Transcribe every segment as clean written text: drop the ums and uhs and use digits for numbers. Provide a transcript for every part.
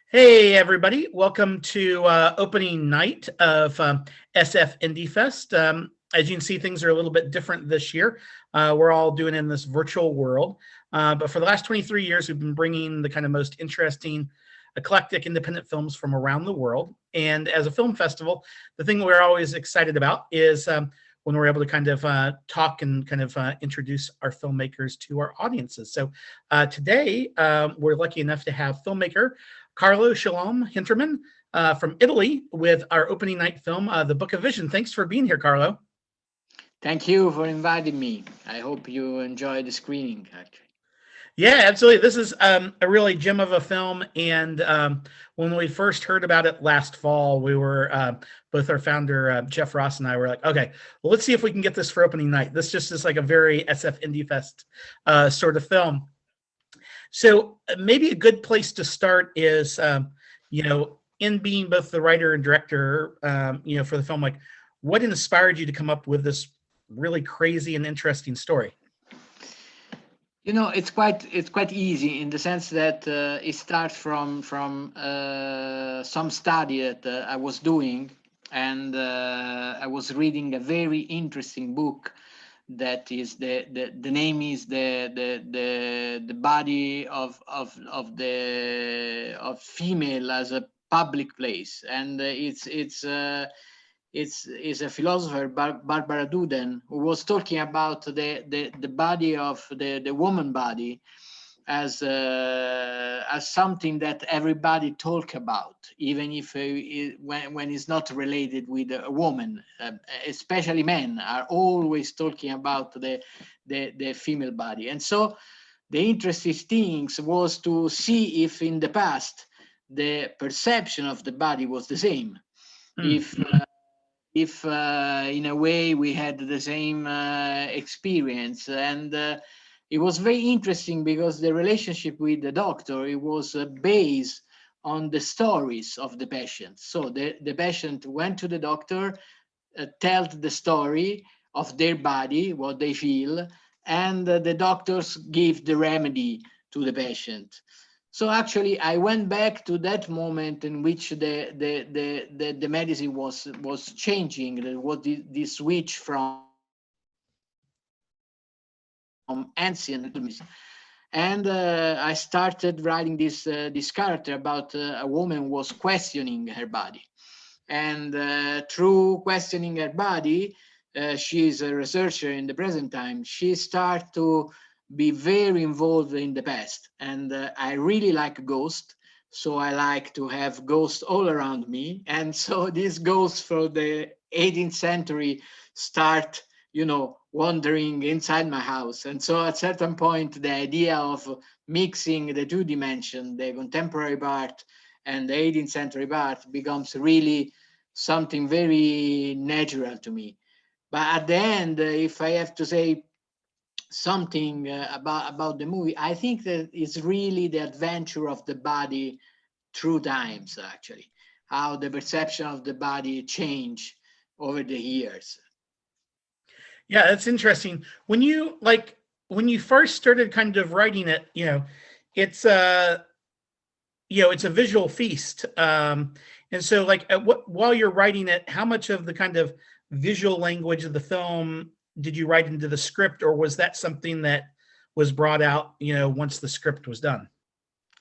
Hey, everybody. Welcome to opening night of SF Indie Fest. As you can see, things are a little bit different this year. We're all doing it in this virtual world. But for the last 23 years, we've been bringing the kind of most interesting, eclectic, independent films from around the world. And as a film festival, the thing we're always excited about is when we're able to kind of talk and kind of introduce our filmmakers to our audiences. So today, we're lucky enough to have filmmaker Carlo Shalom Hinterman from Italy with our opening night film, The Book of Vision. Thanks for being here, Carlo. Thank you for inviting me. I hope you enjoy the screening, actually. Yeah, absolutely. This is a really gem of a film. And when we first heard about it last fall, we were both our founder, Jeff Ross, and I were like, okay, well, let's see if we can get this for opening night. This just is like a very SF Indie Fest sort of film. So maybe a good place to start is, in being both the writer and director, for the film, like what inspired you to come up with this really crazy and interesting story? It's quite easy in the sense that it starts from some study that I was doing, and I was reading a very interesting book that is the name is the body of female as a public place, and it's a philosopher, Barbara Duden, who was talking about the body of the woman body as something that everybody talk about, even if when it's not related with a woman. Especially men are always talking about the female body. And so the interesting things was to see if in the past the perception of the body was the same, Hmm. if in a way we had the same experience. And it was very interesting because the relationship with the doctor, it was based on the stories of the patient. So the patient went to the doctor, told the story of their body, what they feel, and the doctors give the remedy to the patient. So actually, I went back to that moment in which the medicine was changing. There was this switch from ancient and I started writing this character about a woman was questioning her body, and through questioning her body, she is a researcher in the present time. She started to be very involved in the past, and I really like ghosts. So I like to have ghosts all around me, and so these ghosts from the 18th century start, wandering inside my house. And so at certain point, the idea of mixing the two dimensions, the contemporary part and the 18th century part, becomes really something very natural to me. But at the end, if I have to say something about the movie, I think that it's really the adventure of the body through times, actually, how the perception of the body change over the years. Yeah, that's interesting. When you first started kind of writing it, it's it's a visual feast. And so like while you're writing it, how much of the kind of visual language of the film did you write into the script, or was that something that was brought out, once the script was done?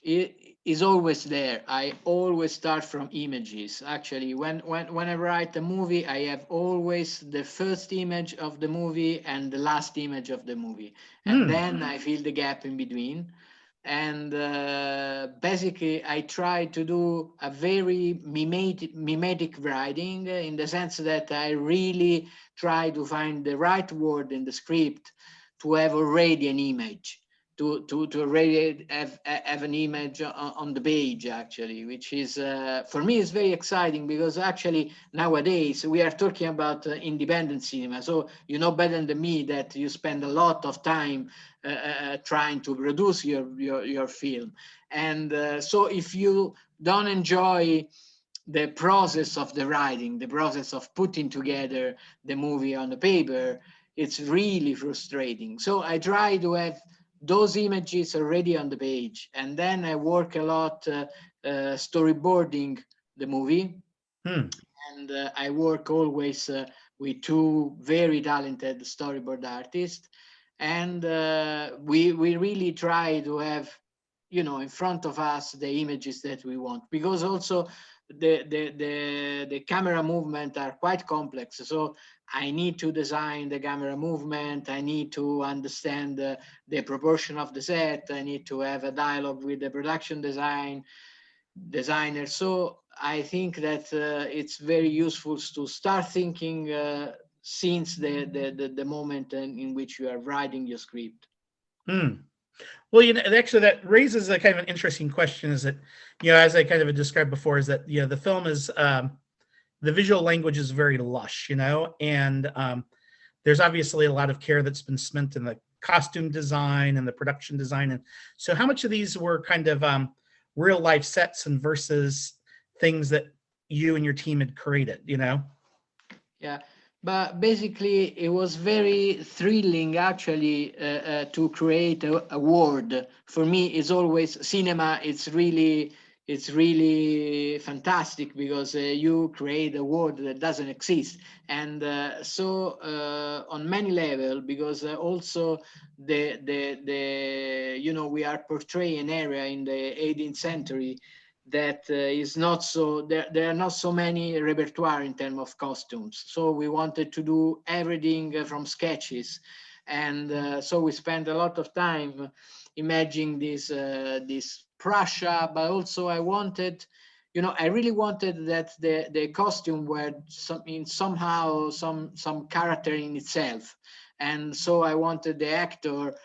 It is always there. I always start from images. Actually, when I write a movie, I have always the first image of the movie and the last image of the movie, and Hmm. then I fill the gap in between. And basically, I try to do a very mimetic writing, in the sense that I really try to find the right word in the script to have already an image, to already have an image on the page, actually, which is for me is very exciting, because actually nowadays we are talking about independent cinema. So you know better than me that you spend a lot of time trying to produce your film. And so if you don't enjoy the process of the writing, the process of putting together the movie on the paper, it's really frustrating. So I try to have those images already on the page. And then I work a lot storyboarding the movie. Hmm. And I work always with two very talented storyboard artists. And we really try to have, in front of us the images that we want, because also the camera movement are quite complex. So I need to design the camera movement. I need to understand the proportion of the set. I need to have a dialogue with the production designer. So I think that it's very useful to start thinking since the moment in which you are writing your script. Hmm. Well, actually, that raises a kind of an interesting question. Is that, as I kind of described before, is that the film is the visual language is very lush, and there's obviously a lot of care that's been spent in the costume design and the production design. And so, how much of these were kind of real life sets and versus things that you and your team had created? Yeah, but basically it was very thrilling actually to create a world. For me, it's always cinema. It's really fantastic because you create a world that doesn't exist. And so on many levels, because also we are portraying an area in the 18th century that is not so, there are not so many repertoire in terms of costumes. So we wanted to do everything from sketches. And so we spent a lot of time imagining this Prussia, but also I really wanted that the costume were somehow some character in itself. And so I wanted the actor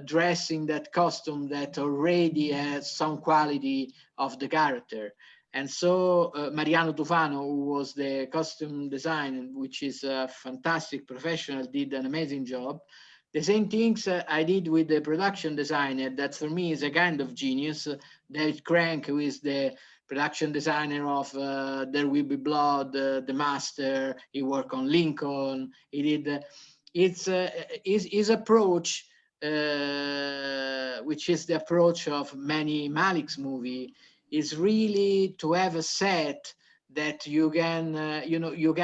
dressing that costume that already has some quality of the character. And so Mariano Tufano, who was the costume designer, which is a fantastic professional, did an amazing job. The same things I did with the production designer, that for me is a kind of genius. David Crank, who is the production designer of There Will Be Blood, The Master. He worked on Lincoln. He did. It's his approach, which is the approach of many Malik's movie, is really to have a set that you can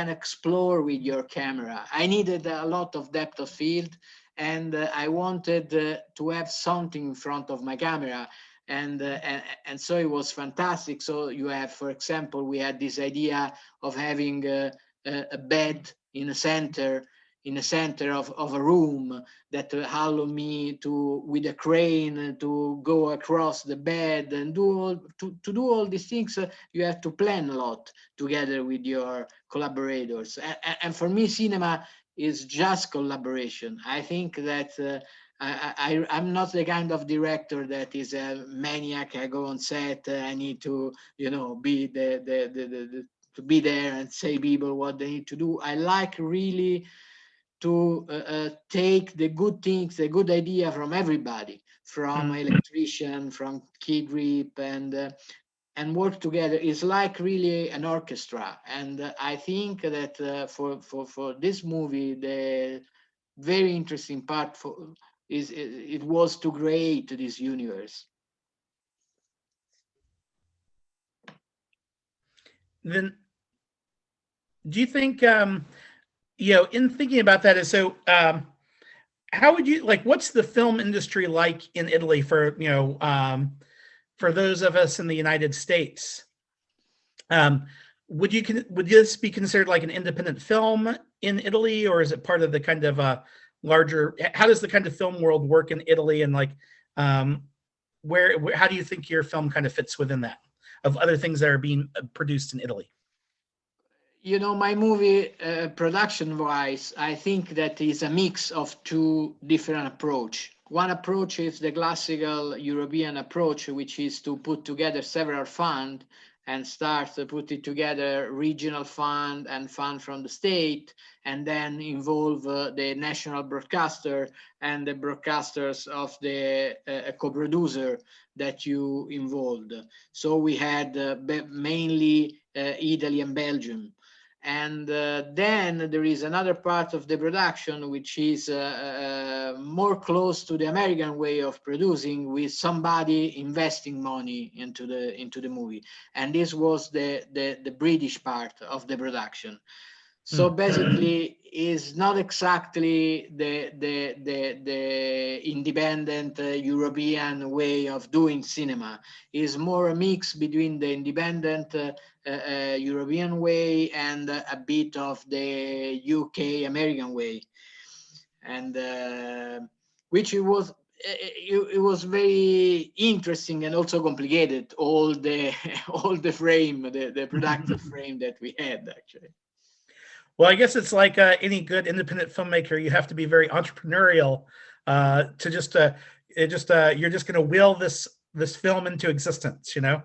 explore with your camera. I needed a lot of depth of field, and I wanted to have something in front of my camera. And so it was fantastic. So you have, for example, we had this idea of having a bed in the center of a room that allowed me to, with a crane, to go across the bed and to do all these things. You have to plan a lot together with your collaborators. And for me, cinema is just collaboration. I think that I'm not the kind of director that is a maniac. I go on set, I need to, be to be there and say people what they need to do. I like really to take the good things, the good idea from everybody, from electrician, from key grip, and work together. It's like really an orchestra. And I think that for this movie, the very interesting part it was to create this universe. Then, do you think, in thinking about that, is so, how would you what's the film industry like in Italy for those of us in the United States? Would this be considered like an independent film in Italy, or is it part of the kind of larger? How does the kind of film world work in Italy, and where how do you think your film kind of fits within that of other things that are being produced in Italy? My movie production wise, I think that is a mix of two different approach. One approach is the classical European approach, which is to put together several funds and start to put it together, regional fund and fund from the state, and then involve the national broadcaster and the broadcasters of the co-producer that you involved. So we had mainly Italy and Belgium. And then there is another part of the production which is more close to the American way of producing, with somebody investing money into the movie. And this was the British part of the production. So basically, is not exactly the independent European way of doing cinema. Is more a mix between the independent European way and a bit of the UK American way, and which it was very interesting and also complicated. All the all the frame, the productive frame that we had actually. Well, I guess it's like any good independent filmmaker, you have to be very entrepreneurial to just you're just going to will this film into existence, you know?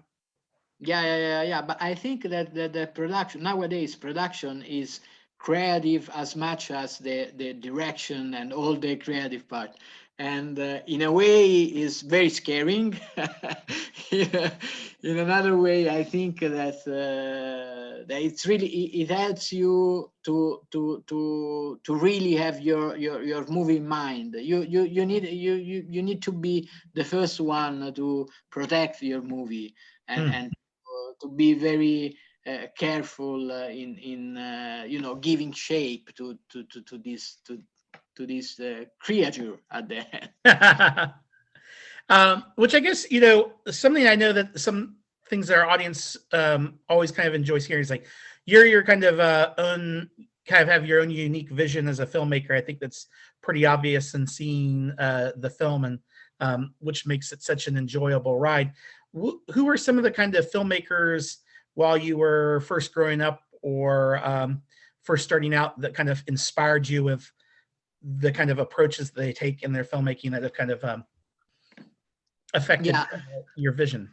Yeah. But I think that the production nowadays, production is creative as much as the direction and all the creative part. And in a way is very scaring. Yeah. In another way, I think that it's really it helps you to really have your movie in mind. You need to be the first one to protect your movie, and to be very careful in giving shape to this creature at the end. Which I guess, something I know that some things that our audience always kind of enjoys hearing is like you're your kind of own, kind of have your own unique vision as a filmmaker. I think that's pretty obvious in seeing the film, and which makes it such an enjoyable ride. Who were some of the kind of filmmakers while you were first growing up or first starting out that kind of inspired you with the kind of approaches they take in their filmmaking that have kind of affected your vision?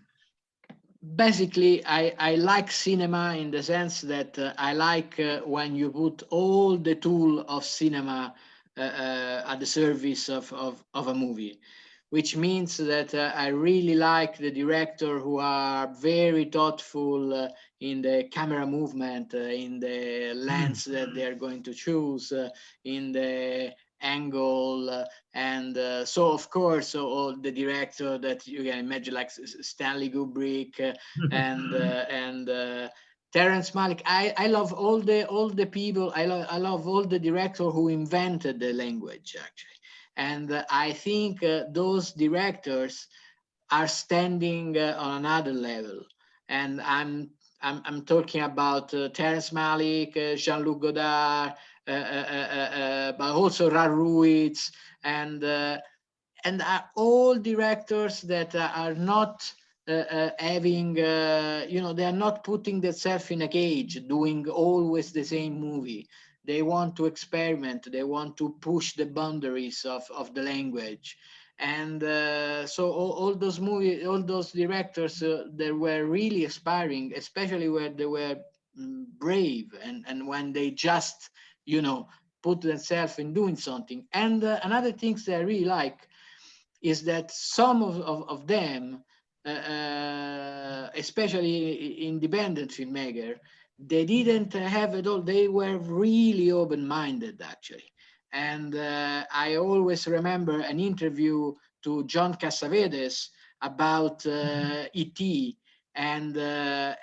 Basically, I like cinema in the sense that I like when you put all the tool of cinema at the service of a movie, which means that I really like the director who are very thoughtful in the camera movement, in the lens that they are going to choose, in the angle, and so of course all the director that you can imagine, like Stanley Kubrick and Terrence Malick. I love all the people. I love all the director who invented the language actually. And I think those directors are standing on another level. And I'm talking about Terrence Malick, Jean-Luc Godard, but also Ralph Ruiz, and are all directors that are not having, they are not putting themselves in a cage, doing always the same movie. They want to experiment. They want to push the boundaries of the language. And so all those movies, all those directors, they were really aspiring, especially when they were brave and when they just, put themselves in doing something. And another thing that I really like is that some of them, especially independent filmmaker, they didn't have it all. They were really open-minded, actually. And I always remember an interview to John Cassavetes about E.T., and the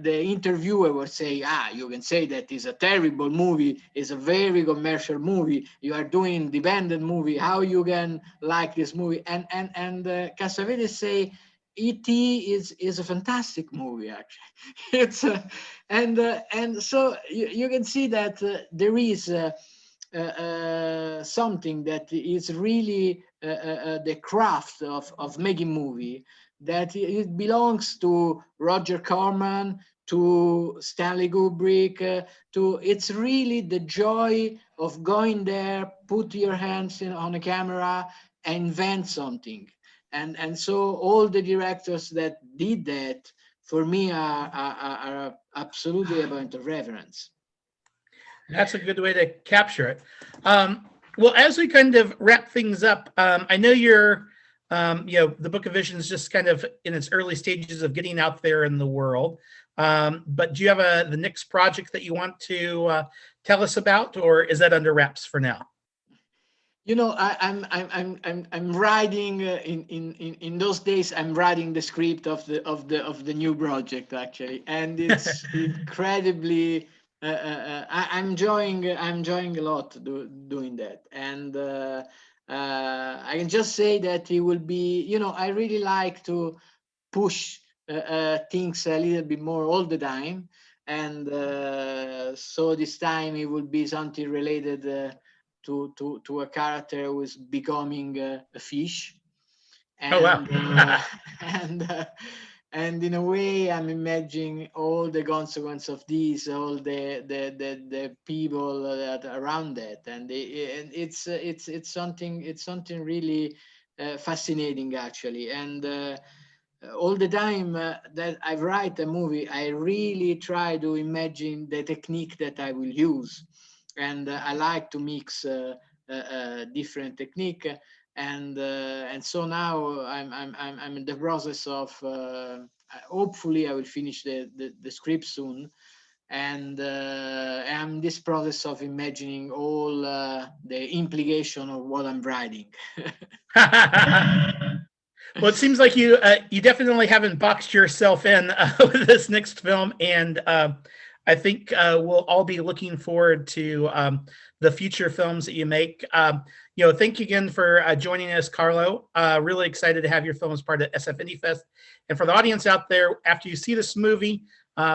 interviewer would say, you can say that is a terrible movie, it's a very commercial movie, you are doing independent movie, how you can like this movie? And Cassavetes say, E.T. is a fantastic movie actually. It's and so you can see that there is something that is really the craft of making movie, that it belongs to Roger Corman, to Stanley Kubrick, it's really the joy of going there, put your hands on a camera, and invent something. And so all the directors that did that, for me, are absolutely a point of reference. That's a good way to capture it. Well, as we kind of wrap things up, I know you're The Book of Vision is just kind of in its early stages of getting out there in the world. But do you have the next project that you want to tell us about, or is that under wraps for now? I'm writing in those days. I'm writing the script of the new project actually, and it's incredibly. I'm enjoying a lot doing that, and I can just say that it will be. I really like to push things a little bit more all the time, and so this time it will be something related. To a character who is becoming a fish, and Oh, wow. and and in a way I'm imagining all the consequence of this, all the people that are around that, and it's something really fascinating actually, and all the time that I write a movie, I really try to imagine the technique that I will use, and I like to mix different technique, and so now I'm in the process of hopefully I will finish the script soon, and I'm in this process of imagining all the implication of what I'm writing. Well, it seems like you definitely haven't boxed yourself in with this next film, and I think we'll all be looking forward to the future films that you make. Thank you again for joining us, Carlo. Really excited to have your film as part of SF Indie Fest. And for the audience out there, after you see this movie,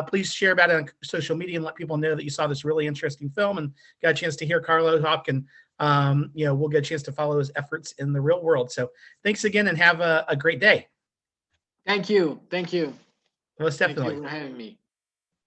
please share about it on social media and let people know that you saw this really interesting film and got a chance to hear Carlo talk, and we'll get a chance to follow his efforts in the real world. So thanks again and have a great day. Thank you. Most definitely. Thank you for having me.